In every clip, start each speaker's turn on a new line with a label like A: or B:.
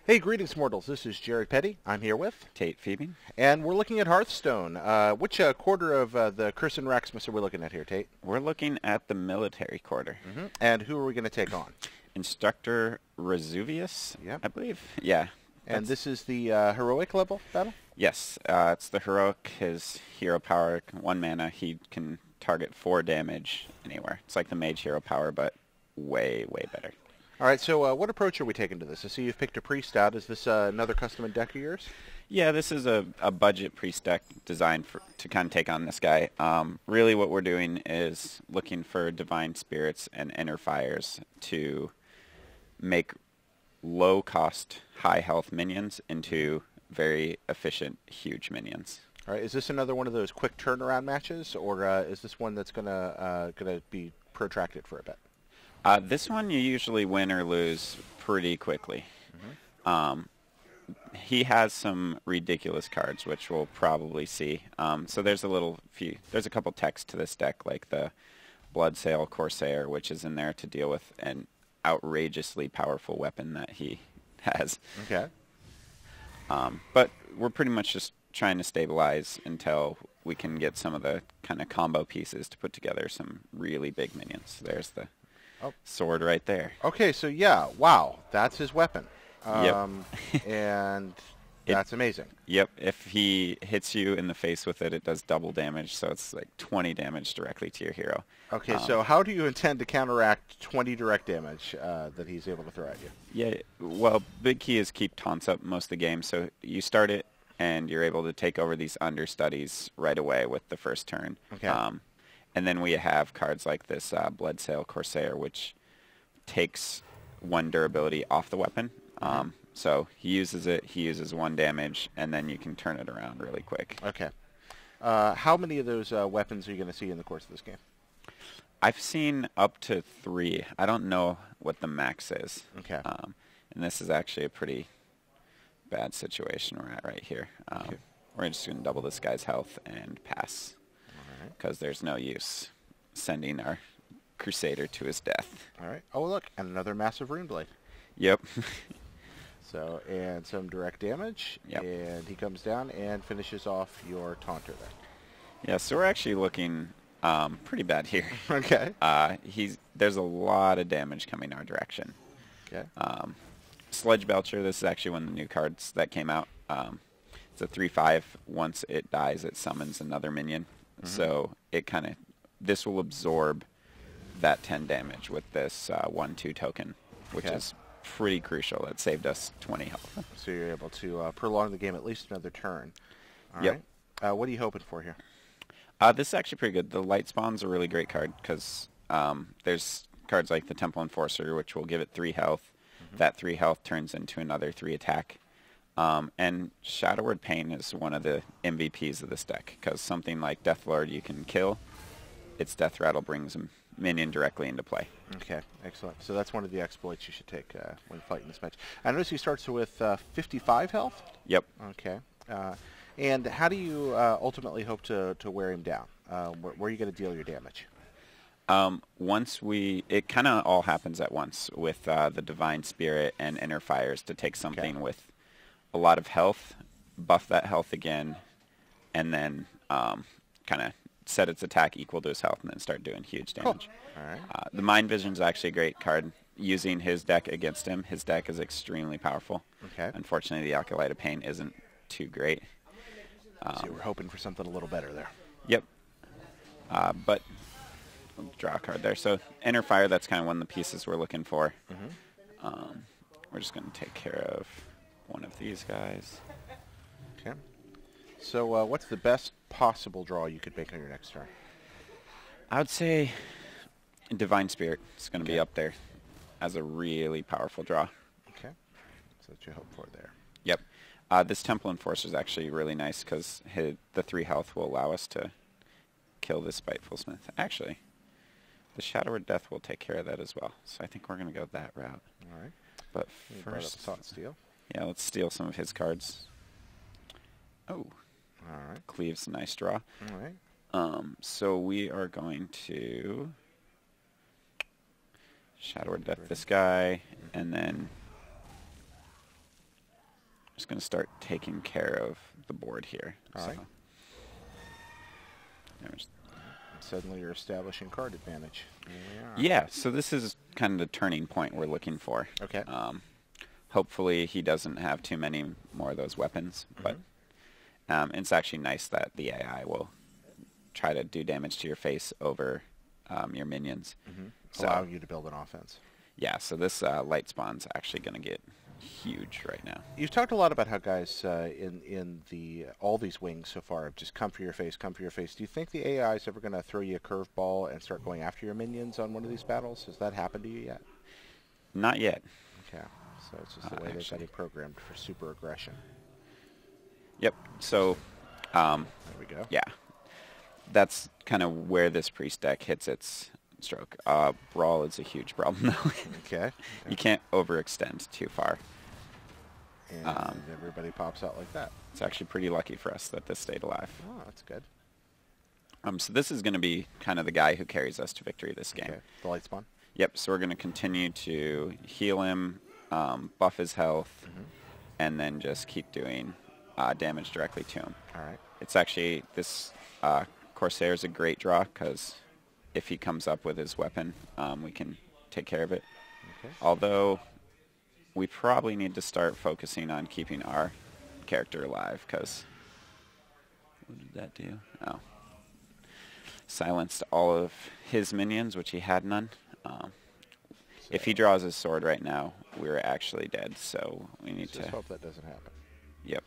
A: Hey, greetings, mortals. This is Jared Petty. I'm here with,
B: Tate Phoebe.
A: and we're looking at Hearthstone. Which quarter of the Curse of Naxxramas are we looking at here, Tate?
B: We're looking at the military quarter.
A: And who are we going to take on?
B: Instructor Razuvious,
A: Yep.
B: I believe. Yeah.
A: And this is the heroic level battle?
B: Yes, it's the heroic. His hero power, 1 mana. He can target 4 damage anywhere. It's like the mage hero power, but way, way better.
A: All right, so what approach are we taking to this? I see you've picked a priest out. Is this another custom deck of yours?
B: Yeah, this is a budget priest deck designed to kind of take on this guy. Really what we're doing is looking for divine spirits and inner fires to make low-cost, high-health minions into very efficient, huge minions.
A: All right, is this another one of those quick turnaround matches, or is this one that's gonna be protracted for a bit?
B: This one you usually win or lose pretty quickly. He has some ridiculous cards, which we'll probably see. So there's a couple texts to this deck, like the Bloodsail Corsair, which is in there to deal with an outrageously powerful weapon that he has.
A: Okay.
B: But we're pretty much just trying to stabilize until we can get some of the kind of combo pieces to put together some really big minions. There's the sword right there.
A: Okay, so yeah, wow, that's his weapon.
B: Yep.
A: And that's amazing.
B: Yep, if he hits you in the face with it, it does double damage, so it's like 20 damage directly to your hero.
A: Okay, so how do you intend to counteract 20 direct damage that he's able to throw at you?
B: Yeah, well, big key is keep taunts up most of the game, so you start it, and you're able to take over these understudies right away with the first turn.
A: Okay.
B: And then we have cards like this Bloodsail Corsair, which takes 1 durability off the weapon. So he uses it, he uses 1 damage, and then you can turn it around really quick.
A: Okay. How many of those weapons are you going to see in the course of this game?
B: I've seen up to 3. I don't know what the max is.
A: Okay.
B: And this is actually a pretty bad situation we're at right here.
A: Okay.
B: We're just going to double this guy's health and pass. Because there's no use sending our Crusader to his death.
A: All right. Oh, look, and another massive rune blade.
B: Yep.
A: So, and some direct damage.
B: Yep.
A: And he comes down and finishes off your taunter then.
B: Yeah, so we're actually looking pretty bad here.
A: Okay.
B: There's a lot of damage coming our direction.
A: Okay.
B: Sledge Belcher, this is actually one of the new cards that came out. It's a 3/5. Once it dies, it summons another minion. So this will absorb that 10 damage with this 1/2 token, which is pretty crucial. It saved us 20 health.
A: So you're able to prolong the game at least another turn. All
B: Yep.
A: right. What are you hoping for here?
B: This is actually pretty good. The Light Spawn's a really great card because there's cards like the Temple Enforcer, which will give it 3 health. That 3 health turns into another 3 attack. And Shadow Word Pain is one of the MVPs of this deck, because something like Deathlord you can kill, its Death Rattle brings a minion directly into play.
A: Okay, excellent. So that's one of the exploits you should take when fighting this match. I notice he starts with 55 health?
B: Yep.
A: Okay. And how do you ultimately hope to wear him down? Where are you going to deal your damage?
B: It kind of all happens at once with the Divine Spirit and Inner Fires to take something with a lot of health, buff that health again, and then kind of set its attack equal to his health and then start doing huge damage.
A: Cool. All right.
B: The Mind Vision is actually a great card. Using his deck against him, his deck is extremely powerful.
A: Okay.
B: Unfortunately, the Acolyte of Pain isn't too great.
A: So we're hoping for something a little better there.
B: Yep. But we'll draw a card there. So Inner Fire, that's kind of one of the pieces we're looking for. We're just going to take care of one of these guys.
A: Okay. So what's the best possible draw you could make on your next turn?
B: I would say Divine Spirit is going to be up there as a really powerful draw.
A: Okay. So what you hope for there.
B: Yep. This Temple Enforcer is actually really nice because the 3 health will allow us to kill this Spiteful Smith. Actually, the Shadow Word Death will take care of that as well. So I think we're going to go that route.
A: All right.
B: But
A: You brought up
B: first,
A: Thought Steal.
B: yeah, let's steal some of his cards. Oh,
A: All right.
B: Cleave's a nice draw.
A: All right.
B: So we are going to Shadow Word Death this guy, and then just going to start taking care of the board here.
A: All right. Suddenly you're establishing card advantage.
B: Yeah, so this is kind of the turning point we're looking for.
A: Okay.
B: Hopefully he doesn't have too many more of those weapons, but it's actually nice that the AI will try to do damage to your face over your minions.
A: So, allowing you to build an offense.
B: Yeah, so this light spawn's actually going to get huge right now.
A: You've talked a lot about how guys in all these wings so far have just come for your face, come for your face. Do you think the AI is ever going to throw you a curveball and start going after your minions on one of these battles? Has that happened to you yet?
B: Not yet.
A: Okay, so it's just the way they've got it programmed for super aggression.
B: Yep, so
A: there we go.
B: Yeah, that's kind of where this priest deck hits its stroke. Brawl is a huge problem, though.
A: Okay.
B: You can't overextend too far.
A: And everybody pops out like that.
B: It's actually pretty lucky for us that this stayed alive.
A: Oh, that's good.
B: So this is going to be kind of the guy who carries us to victory this game.
A: Okay. The light spawn?
B: Yep, so we're going to continue to heal him, buff his health, and then just keep doing damage directly to him.
A: All right.
B: It's actually, this Corsair is a great draw because if he comes up with his weapon, we can take care of it.
A: Okay.
B: Although we probably need to start focusing on keeping our character alive because what did that do? Oh. Silenced all of his minions, which he had none. If he draws his sword right now, we're actually dead, so we need to...
A: Just hope that doesn't happen.
B: Yep.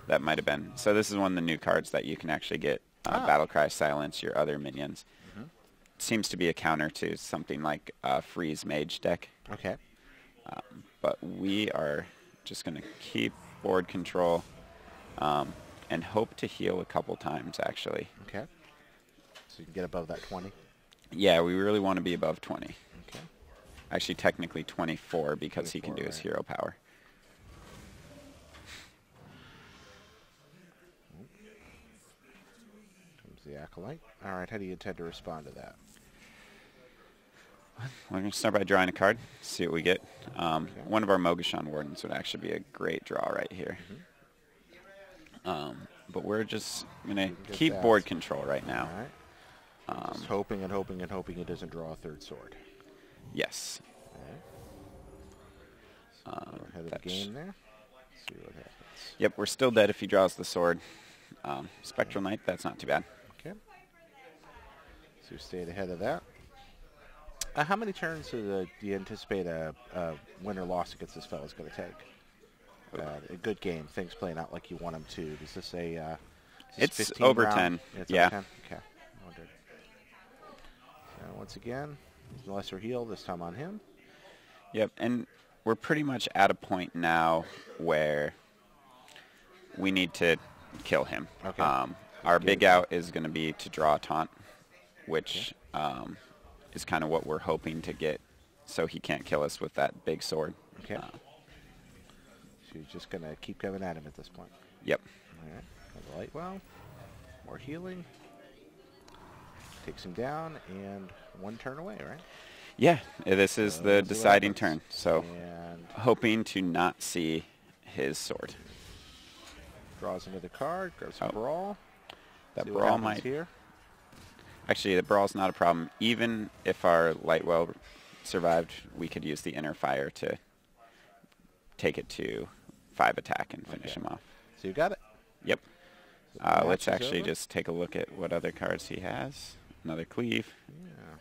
B: That might have been. So this is one of the new cards that you can actually get. Battlecry, silence your other minions. Seems to be a counter to something like Freeze Mage deck.
A: Okay.
B: But we are just going to keep board control and hope to heal a couple times, actually.
A: Okay. So you can get above that 20?
B: Yeah, we really want to be above 20.
A: Okay.
B: Actually, technically 24 because 24, he can do his hero power.
A: Comes the Acolyte. All right, how do you intend to respond to that?
B: We're going to start by drawing a card, see what we get. One of our Mogashan Wardens would actually be a great draw right here. But we're just going to keep board control right now.
A: All right. Just hoping and hoping and hoping it doesn't draw a third sword.
B: Yes.
A: All right. So ahead of the game there. Let's see what happens.
B: Yep, we're still dead if he draws the sword. Spectral Knight, that's not too bad.
A: Okay. So you stayed ahead of that. How many turns do you anticipate a win or loss against this fellow is going to take? A good game, things playing out like you want them to. Is this a?
B: It's over
A: round?
B: 10.
A: It's
B: yeah.
A: Over 10? Okay. Wondered. So once again, lesser heal this time on him.
B: Yep, and we're pretty much at a point now where we need to kill him.
A: Okay.
B: Our big out is going to be to draw a taunt, which is kind of what we're hoping to get, so he can't kill us with that big sword.
A: Okay. So you're just going to keep coming at him at this point.
B: Yep.
A: All right. The light well. More healing. Takes him down, and one turn away, right?
B: Yeah, this is the deciding turn. So
A: and
B: hoping to not see his sword.
A: Draws another card, grabs a brawl.
B: That
A: see
B: brawl might...
A: here.
B: Actually, the brawl's not a problem. Even if our Lightwell survived, we could use the Inner Fire to take it to 5 attack and finish him off.
A: So you got it?
B: Yep. Let's actually just take a look at what other cards he has. Another Cleave.
A: Yeah.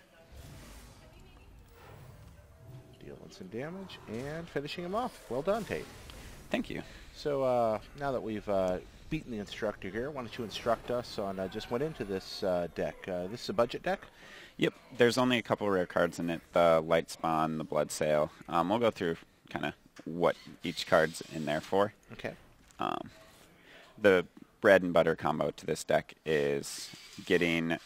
A: Dealing some damage and finishing him off. Well done, Tate.
B: Thank you.
A: So now that we've beaten the Instructor here, why don't you instruct us on just went into this deck. This is a budget deck?
B: Yep. There's only a couple rare cards in it. The Light Spawn, the Blood Sail. We'll go through kind of what each card's in there for.
A: Okay.
B: The bread and butter combo to this deck is getting,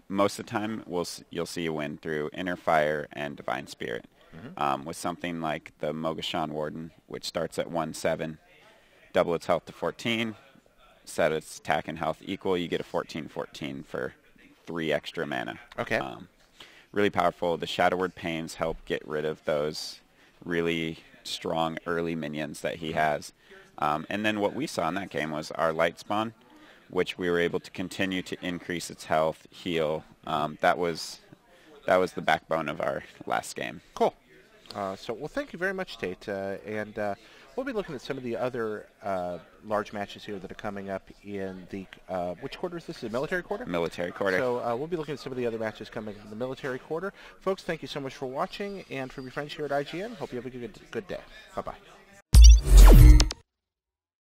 B: most of the time you'll see you win through Inner Fire and Divine Spirit. With something like the Mogashan Warden, which starts at 1/7, double its health to 14, set its attack and health equal, you get a 14/14 for 3 extra mana.
A: Okay.
B: Really powerful. The Shadow Word Pains help get rid of those really strong early minions that he has. And then what we saw in that game was our light spawn, which we were able to continue to increase its health, heal. That was the backbone of our last game.
A: Cool. Well, thank you very much, Tate. And we'll be looking at some of the other large matches here that are coming up in the, which quarter is this? The military quarter?
B: Military quarter.
A: So we'll be looking at some of the other matches coming in the military quarter. Folks, thank you so much for watching. And from your friends here at IGN, hope you have a good day. Bye-bye.